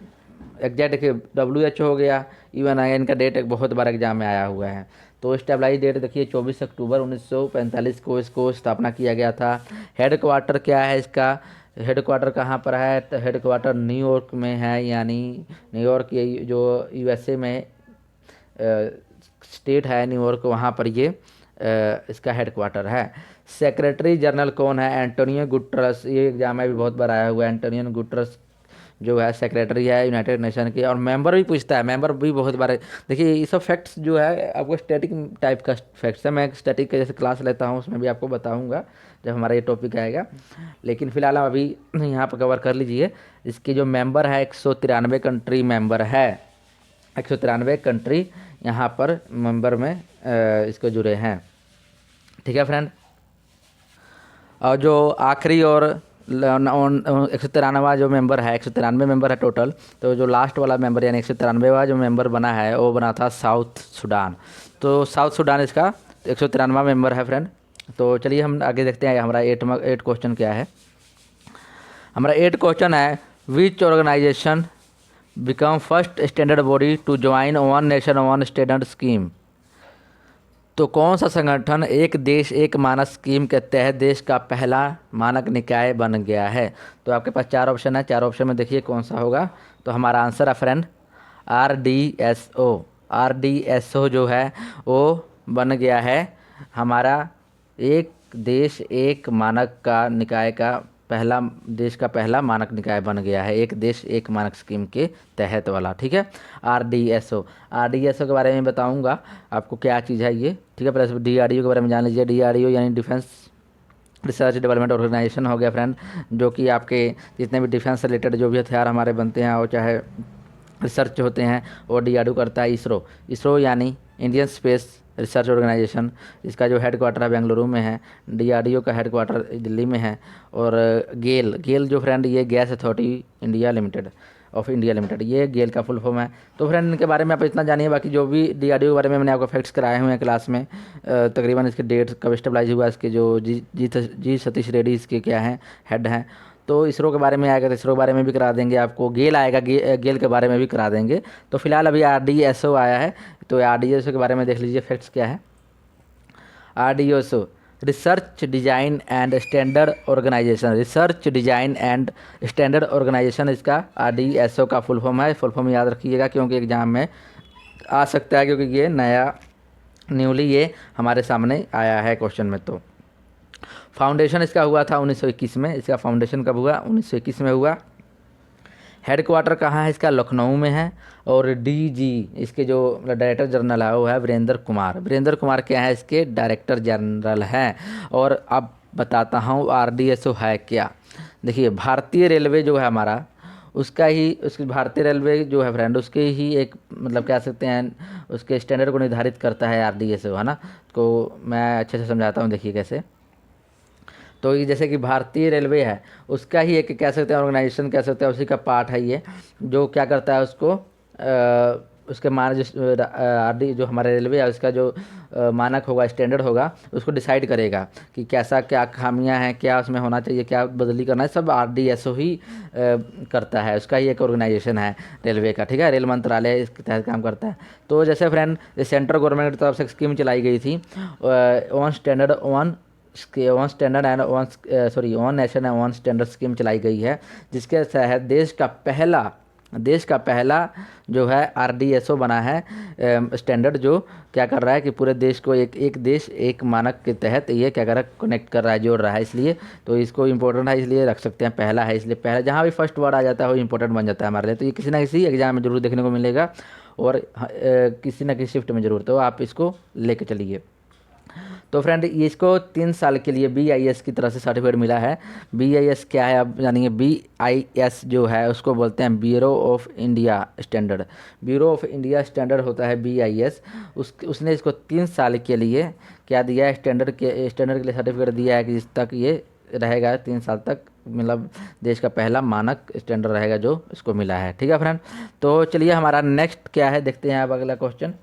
एग्जैक्ट के WHO हो गया, यूएनआईएन का डेट एक बहुत बार एग्जाम में आया हुआ है। तो स्टेबलाइज डेट देखिए 24 अक्टूबर 1945 को इसको स्थापना किया गया था। हेड क्वार्टर क्या है इसका, हेड क्वार्टर कहाँ पर है, तो हेड क्वार्टर न्यूयॉर्क में है, यानी न्यूयॉर्क ये जो यूएसए में स्टेट है न्यूयॉर्क, वहाँ पर ये इसका हेड क्वार्टर है। सेक्रेटरी जनरल कौन है, एंटोनियो गुटरस, ये एग्जाम में भी बहुत बार आया हुआ है। एंटोनियो गुटरस जो है सेक्रेटरी है यूनाइटेड नेशन के। और मेंबर भी पूछता है, मेंबर भी बहुत बार। देखिए ये सब फैक्ट्स जो है आपको स्टैटिक टाइप का फैक्ट्स है, मैं स्टैटिक का जैसे क्लास लेता हूँ उसमें भी आपको बताऊँगा जब हमारा ये टॉपिक आएगा। लेकिन फिलहाल हम अभी यहाँ पर कवर कर लीजिए। इसके जो मेंबर है 193 कंट्री मेंबर है, 193 कंट्री यहाँ पर मेंबर में इसको जुड़े हैं। ठीक है फ्रेंड, और जो आखिरी और 193वां जो मेंबर है, 193 मेंबर है टोटल, तो जो लास्ट वाला मेंबर यानी 193वां जो मेंबर बना है वो बना था साउथ सूडान। तो साउथ सूडान इसका 193वां मेंबर है फ्रेंड। तो चलिए हम आगे देखते हैं हमारा 8 क्वेश्चन क्या है। हमारा 8 क्वेश्चन है, which organisation become first standard body to join one nation one standard scheme. तो कौन सा संगठन एक देश एक मानक स्कीम के तहत देश का पहला मानक निकाय बन गया है। तो आपके पास 4 ऑप्शन है, 4 ऑप्शन में देखिए कौन सा होगा। तो हमारा आंसर है फ्रेंड RDSO। RDSO जो है वो बन गया है हमारा एक देश एक मानक का निकाय का पहला, देश का पहला मानक निकाय बन गया है, एक देश एक मानक स्कीम के तहत वाला। ठीक है, RDSO। RDSO के बारे में बताऊंगा आपको क्या चीज़ है ये। ठीक है, पहले DRDO के बारे में जान लीजिए। DRDO यानी डिफेंस रिसर्च डेवलपमेंट ऑर्गेनाइजेशन हो गया फ्रेंड, जो कि आपके जितने भी डिफेंस से रिलेटेड जो भी हथियार हमारे बनते हैं और चाहे रिसर्च होते हैं वो DRDO करता है। इसरो यानी इंडियन स्पेस रिसर्च ऑर्गेनाइजेशन, इसका जो हेड क्वार्टर है बेंगलुरु में है। DRDO का हेड क्वार्टर दिल्ली में है। और गेल जो फ्रेंड ये gas authority India limited of India limited, ये गेल का फुल फॉर्म है। तो फ्रेंड इनके बारे में आप इतना जानिए, बाकी जो भी DRDO के बारे में मैंने आपको फैक्ट्स कराए हुए हैं क्लास में, तकरीबन इसके डेट कब स्टेबलाइज हुआ, इसके जो जी सतीश रेड्डी इसके क्या हैं हेड हैं। तो इसरो के बारे में आएगा तो इसरो के बारे में भी करा देंगे आपको। गेल आएगा, गेल के बारे में भी करा देंगे। तो फिलहाल अभी RDSO आया है, तो RDSO के बारे में देख लीजिए फैक्ट्स क्या है। RDSO research design and standard organisation, research design and standard organisation इसका RDSO का फुल फॉर्म है। फुल फॉर्म याद रखिएगा क्योंकि एग्जाम में आ सकता है, क्योंकि ये न्यूली ये हमारे सामने आया है क्वेश्चन में। तो फाउंडेशन इसका हुआ था 1921 में। इसका फाउंडेशन कब हुआ, 1921 में हुआ। हेड क्वार्टर कहाँ है इसका, लखनऊ में है। और DG इसके जो डायरेक्टर जनरल है वो है वीरेंद्र कुमार। वीरेंद्र कुमार क्या है, इसके डायरेक्टर जनरल हैं। और अब बताता हूँ RDSO है क्या। देखिए भारतीय रेलवे जो है हमारा, उसका ही उसकी भारतीय रेलवे जो है फ्रेंड, उसके ही एक मतलब कह सकते हैं उसके स्टैंडर्ड को निर्धारित करता है RDSO, है ना। तो मैं अच्छे से समझाता हूँ, देखिए कैसे। तो ये जैसे कि भारतीय रेलवे है उसका ही एक कह सकते हैं ऑर्गेनाइजेशन कह सकते हैं, उसी का पार्ट है ये, जो क्या करता है उसको उसके RD जो हमारे रेलवे है उसका जो मानक होगा स्टैंडर्ड होगा उसको डिसाइड करेगा कि कैसा क्या खामियां हैं, क्या उसमें होना चाहिए, क्या बदली करना है, सब RDSO ही करता है। उसका ही एक ऑर्गेनाइजेशन है रेलवे का। ठीक है, रेल मंत्रालय इसके तहत काम करता है। तो जैसे फ्रेंड सेंट्रल गवर्नमेंट की तरफ से स्कीम चलाई गई थी one standard and one nation and one standard scheme चलाई गई है, जिसके तहत देश का पहला देश का पहला जो है RDSO बना है स्टैंडर्ड, जो क्या कर रहा है कि पूरे देश को एक देश एक मानक के तहत ये क्या कर रहा है, कनेक्ट कर रहा है, जोड़ रहा है। इसलिए तो इसको इंपॉर्टेंट है, इसलिए रख सकते हैं पहला है, इसलिए पहला जहाँ भी फर्स्ट वर्ड आ जाता है वो इंपॉर्टेंट बन जाता है हमारे लिए। तो ये किसी ना किसी एग्जाम में जरूर देखने को मिलेगा और किसी ना किसी शिफ्ट में जरूर, तो आप इसको लेके चलिए। तो फ्रेंड ये इसको 3 साल के लिए BIS की तरफ से सर्टिफिकेट मिला है। BIS क्या है आप जानेंगे। BIS जो है उसको बोलते हैं bureau of India standard. Bureau of India standard होता है BIS। उसने इसको 3 साल के लिए क्या दिया है, स्टैंडर्ड के लिए सर्टिफिकेट दिया है कि जिस तक ये रहेगा 3 साल तक, मतलब देश का पहला मानक स्टैंडर्ड रहेगा जो इसको मिला है। ठीक है फ्रेंड, तो चलिए हमारा नेक्स्ट क्या है देखते हैं आप अगला क्वेश्चन।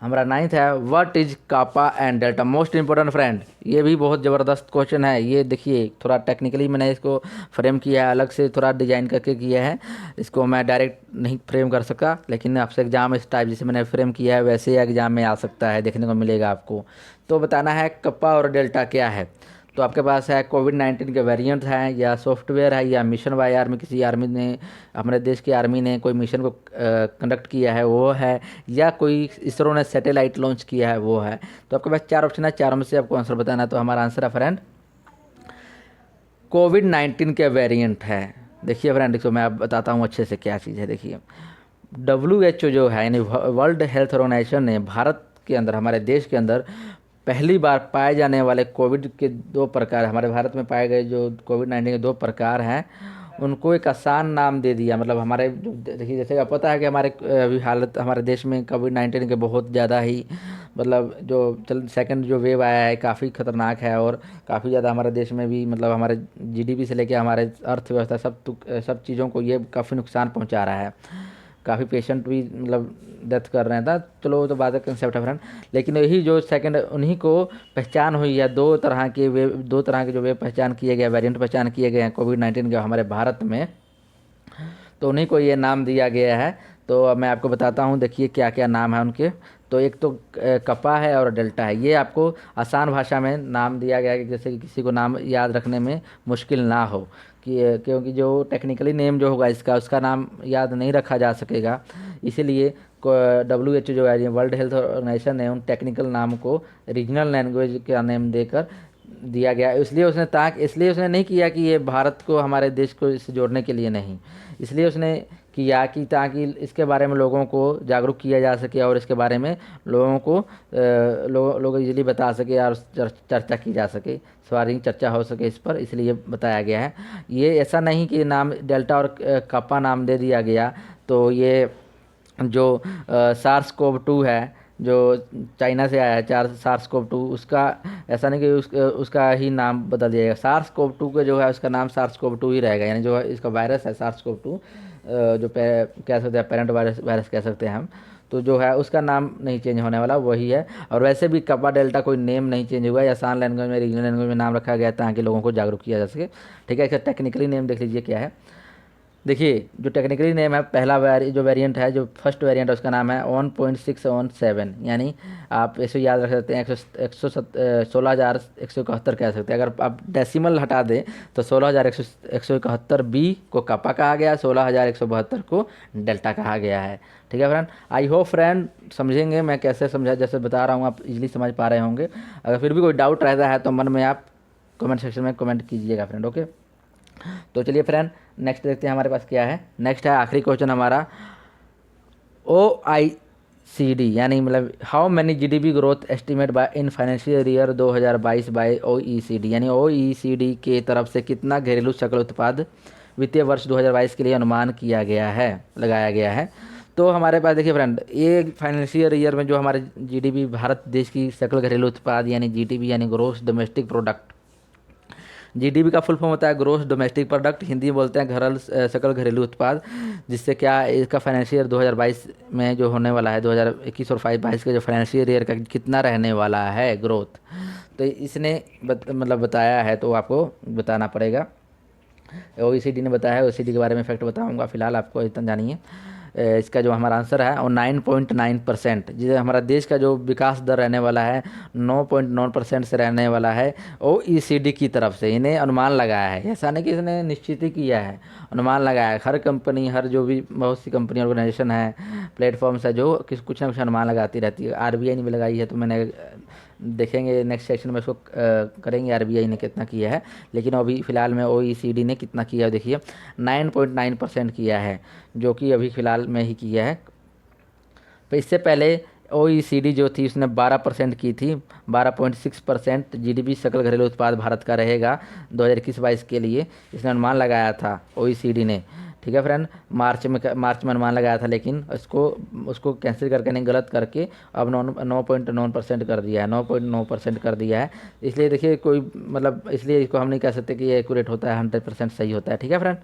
हमारा 9th है, what is kappa and delta. Most important friend, ये भी बहुत ज़बरदस्त क्वेश्चन है। ये देखिए थोड़ा टेक्निकली मैंने इसको फ्रेम किया है, अलग से थोड़ा डिजाइन करके किया है। इसको मैं डायरेक्ट नहीं फ्रेम कर सका, लेकिन आपसे एग्जाम इस टाइप जैसे मैंने फ्रेम किया है वैसे एग्जाम में आ सकता है, देखने को मिलेगा आपको। तो बताना है कप्पा और डेल्टा क्या है। तो आपके पास है कोविड-19 के वेरिएंट हैं, या सॉफ्टवेयर है, या मिशन बाय आर्मी, किसी आर्मी ने, हमारे देश की आर्मी ने कोई मिशन को कंडक्ट किया है वो है, या कोई इसरो ने सैटेलाइट लॉन्च किया है वो है। तो आपके पास 4 ऑप्शन है, चारों में से आपको आंसर बताना है। तो हमारा आंसर है फ्रेंड कोविड-19 के वेरिएंट है। देखिए फ्रेंड, इसको मैं आप बताता हूँ अच्छे से क्या चीज़ है। देखिए WHO जो है यानी वर्ल्ड हेल्थ ऑर्गेनाइजेशन ने भारत के अंदर, हमारे देश के अंदर पहली बार पाए जाने वाले कोविड के 2 प्रकार, हमारे भारत में पाए गए जो कोविड-19 के 2 प्रकार हैं, उनको एक आसान नाम दे दिया। मतलब हमारे जो देखिए, जैसे आप पता है कि हमारे अभी हालत हमारे देश में कोविड-19 के बहुत ज़्यादा ही, मतलब जो सेकंड जो वेव आया है काफ़ी खतरनाक है, और काफ़ी ज़्यादा हमारे देश में भी, मतलब हमारे GDP से लेकर हमारे अर्थव्यवस्था सब चीज़ों को ये काफ़ी नुकसान पहुंचा रहा है। काफ़ी पेशेंट भी मतलब डेथ कर रहे हैं था। चलो वो तो बात का कंसेप्ट है फ्रेंड, लेकिन यही जो सेकंड, उन्हीं को पहचान हुई है। 2 तरह के जो वे पहचान किए गए, वेरिएंट पहचान किए गए हैं कोविड-19 के हमारे भारत में, तो उन्हीं को ये नाम दिया गया है। तो अब मैं आपको बताता हूँ, देखिए क्या क्या नाम है उनके। तो एक तो कपा है और डेल्टा है। ये आपको आसान भाषा में नाम दिया गया है कि जैसे कि किसी को नाम याद रखने में मुश्किल ना हो, कि क्योंकि जो टेक्निकली नेम जो होगा इसका, उसका नाम याद नहीं रखा जा सकेगा। इसीलिए WHO जो है वर्ल्ड हेल्थ ऑर्गेनाइजेशन ने उन टेक्निकल नाम को रीजनल लैंग्वेज का नेम देकर दिया गया। इसलिए उसने नहीं किया कि ये भारत को, हमारे देश को इससे जोड़ने के लिए नहीं, इसलिए उसने किया कि ताकि इसके बारे में लोगों को जागरूक किया जा सके, और इसके बारे में लोगों को लोग इजीली बता सके और चर्चा की जा सके, सारी चर्चा हो सके इस पर, इसलिए बताया गया है। ये ऐसा नहीं कि नाम डेल्टा और कप्पा नाम दे दिया गया। तो ये जो SARS-CoV-2 है, जो चाइना से आया है, SARS-CoV-2, उसका ऐसा नहीं कि उसका ही नाम बदल दिया जाएगा। SARS-CoV-2 का जो है उसका नाम SARS-CoV-2 ही रहेगा, यानी जो इसका वायरस है SARS-CoV-2, जो कह सकते हैं पेरेंट वायरस कह सकते हैं हम, तो जो है उसका नाम नहीं चेंज होने वाला, वही है। और वैसे भी कप्पा डेल्टा कोई नेम नहीं चेंज हुआ है, आसान लैंग्वेज में, रीजनल लैंग्वेज में नाम रखा गया है ताकि लोगों को जागरूक किया जा सके। ठीक है, इसका टेक्निकली नेम देख लीजिए क्या है। देखिए जो टेक्निकली नेम है, पहला जो वेरिएंट है, जो फर्स्ट वेरिएंट है, उसका नाम है 1.617, यानी आप ऐसे याद रख सकते हैं 16,171 कह सकते हैं। अगर आप डेसिमल हटा दें तो 16,171 को कप्पा कहा गया, 16,172 को डेल्टा कहा गया है। ठीक है फ्रेंड, आई होप फ्रेंड समझेंगे मैं कैसे समझा, जैसे बता रहा हूँ आप इजीली समझ पा रहे होंगे। अगर फिर भी कोई डाउट रहता है तो मन में आप कमेंट सेक्शन में कमेंट कीजिएगा फ्रेंड। ओके, तो चलिए फ्रेंड नेक्स्ट देखते हैं हमारे पास क्या है। नेक्स्ट है आखिरी क्वेश्चन हमारा, OECD यानी मतलब how many GDP growth estimate by in financial year 2022 by OECD, यानी OECD के तरफ से कितना घरेलू सकल उत्पाद वित्तीय वर्ष 2022 के लिए अनुमान किया गया है, लगाया गया है। तो हमारे पास देखिए फ्रेंड, ये फाइनेंशियल ईयर में जो हमारे GDP, भारत देश की सकल घरेलू उत्पाद यानी GDP यानी ग्रोस डोमेस्टिक प्रोडक्ट, GDP का फुल फॉर्म होता है ग्रोस डोमेस्टिक प्रोडक्ट, हिंदी में बोलते हैं सकल घरेलू उत्पाद। जिससे क्या इसका फाइनेंशियल ईयर 2022 में जो होने वाला है, 2021 और 22 का जो फाइनेंशियल ईयर का कितना रहने वाला है ग्रोथ, तो इसने मतलब बताया है, तो आपको बताना पड़ेगा। OECD ने बताया है, OECD के बारे में फैक्ट बताऊंगा, फिलहाल आपको इतना जानिए। इसका जो हमारा आंसर है वो 9.9%। जिसे हमारा देश का जो विकास दर रहने वाला है 9.9% से रहने वाला है OECD की तरफ से। इन्हें अनुमान लगाया है, ऐसा नहीं कि इसने निश्चित ही किया है, अनुमान लगाया है। हर कंपनी, हर जो भी बहुत सी कंपनी ऑर्गेनाइजेशन है, प्लेटफॉर्म्स है, जो कुछ ना कुछ अनुमान लगाती रहती है। RBI ने भी लगाई है, तो मैंने देखेंगे नेक्स्ट सेक्शन में इसको करेंगे RBI ने कितना किया है। लेकिन अभी फ़िलहाल में OECD ने कितना किया है देखिए, 9.9% किया है, जो कि अभी फ़िलहाल में ही किया है। तो इससे पहले OECD जो थी उसने 12% की थी, 12.6% GDP सकल घरेलू उत्पाद भारत का रहेगा 2021-22 के लिए, इसने अनुमान लगाया था OECD ने। ठीक है फ्रेंड, मार्च में अनुमान लगाया था, लेकिन उसको कैंसिल करके नहीं, गलत करके अब 9.9% कर दिया है, 9.9% कर दिया है। इसलिए देखिए कोई मतलब, इसलिए इसको हम नहीं कह सकते कि ये एक्यूरेट होता है, 100% सही होता है। ठीक है फ्रेंड,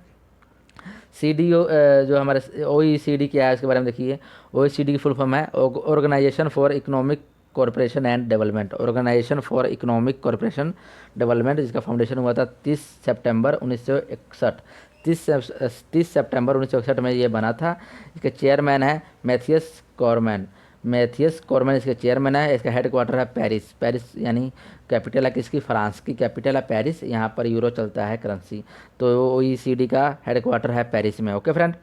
CDO जो हमारे OECD क्या है उसके बारे में देखिए। OECD की फुल फॉर्म है organisation for economic corporation and development, organisation for economic corporation development, जिसका फाउंडेशन हुआ था 30 सितंबर 1961। 30 सितंबर 1961 में ये बना था। इसके चेयरमैन है मैथियस कॉरमैन इसके चेयरमैन है। इसका हेड क्वार्टर है पेरिस यानी कैपिटल है किसकी, फ्रांस की कैपिटल है पेरिस। यहाँ पर यूरो चलता है करेंसी, तो OECD का हेड क्वार्टर है पेरिस में। ओके फ्रेंड,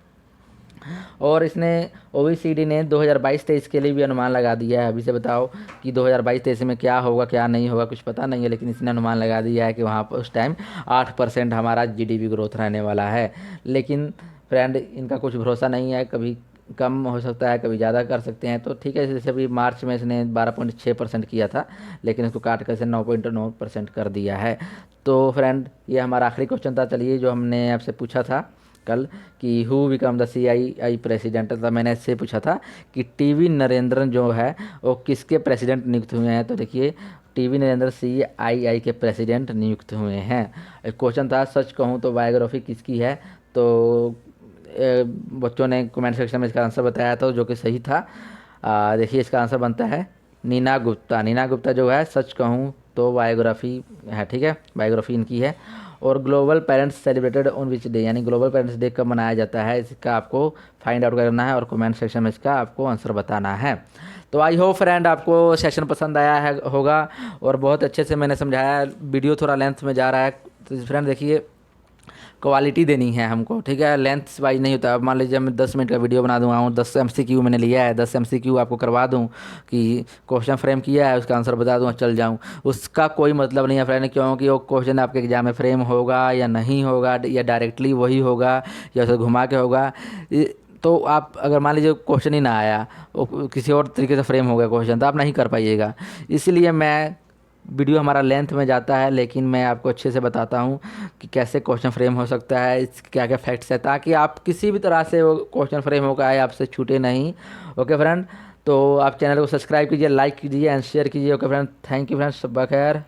और इसने OECD ने 2022-23 के लिए भी अनुमान लगा दिया है। अभी से बताओ कि 2022-23 में क्या होगा क्या नहीं होगा, कुछ पता नहीं है, लेकिन इसने अनुमान लगा दिया है कि वहाँ पर उस टाइम 8% हमारा GDP ग्रोथ रहने वाला है। लेकिन फ्रेंड इनका कुछ भरोसा नहीं है, कभी कम हो सकता है, कभी ज़्यादा कर सकते हैं। तो ठीक है, जैसे अभी मार्च में इसने 12.6% किया था, लेकिन इसको काट कर इसे 9.9% कर दिया है। तो फ्रेंड ये हमारा आखिरी क्वेश्चन था, चलिए, जो हमने आपसे पूछा था कल कि who become the CII president, तो मैंने इससे पूछा था कि TV नरेंद्रन जो है वो किसके प्रेसिडेंट नियुक्त हुए हैं। तो देखिए TV नरेंद्र CII के प्रेसिडेंट नियुक्त हुए हैं। एक क्वेश्चन था सच कहूँ तो बायोग्राफी किसकी है, तो बच्चों ने कमेंट सेक्शन में इसका आंसर बताया था, जो कि सही था। देखिए इसका आंसर बनता है नीना गुप्ता जो है सच कहूँ तो बायोग्राफी है। ठीक है, बायोग्राफी इनकी है। और global parents celebrated on which day, यानी ग्लोबल पेरेंट्स डे कब मनाया जाता है, इसका आपको फाइंड आउट करना है और कमेंट सेक्शन में इसका आपको आंसर बताना है। तो आई होप फ्रेंड आपको सेशन पसंद आया है होगा, और बहुत अच्छे से मैंने समझाया। वीडियो थोड़ा लेंथ में जा रहा है, तो फ्रेंड देखिए क्वालिटी देनी है हमको, ठीक है, लेंथ वाइज नहीं होता। अब मान लीजिए मैं 10 मिनट का वीडियो बना दूँगा, 10 MCQ मैंने लिया है, 10 MCQ आपको करवा दूँ कि क्वेश्चन फ्रेम किया है उसका आंसर बता दूँ चल जाऊँ, उसका कोई मतलब नहीं है फ्रेंड, क्योंकि वो क्वेश्चन आपके एग्जाम में फ्रेम होगा या नहीं होगा, या डायरेक्टली वही होगा या उसे घुमा के होगा। तो आप अगर मान लीजिए क्वेश्चन ही ना आया, वो किसी और तरीके से फ्रेम हो गया क्वेश्चन, तो आप नहीं कर पाइएगा। इसलिए मैं वीडियो हमारा लेंथ में जाता है, लेकिन मैं आपको अच्छे से बताता हूँ कि कैसे क्वेश्चन फ्रेम हो सकता है, इसके क्या क्या फैक्ट्स है, ताकि आप किसी भी तरह से वो क्वेश्चन फ्रेम होगा है आपसे छूटे नहीं। ओके फ्रेंड, तो आप चैनल को सब्सक्राइब कीजिए, लाइक कीजिए एंड शेयर कीजिए। Okay friend, thank you friends, शब्बा खैर।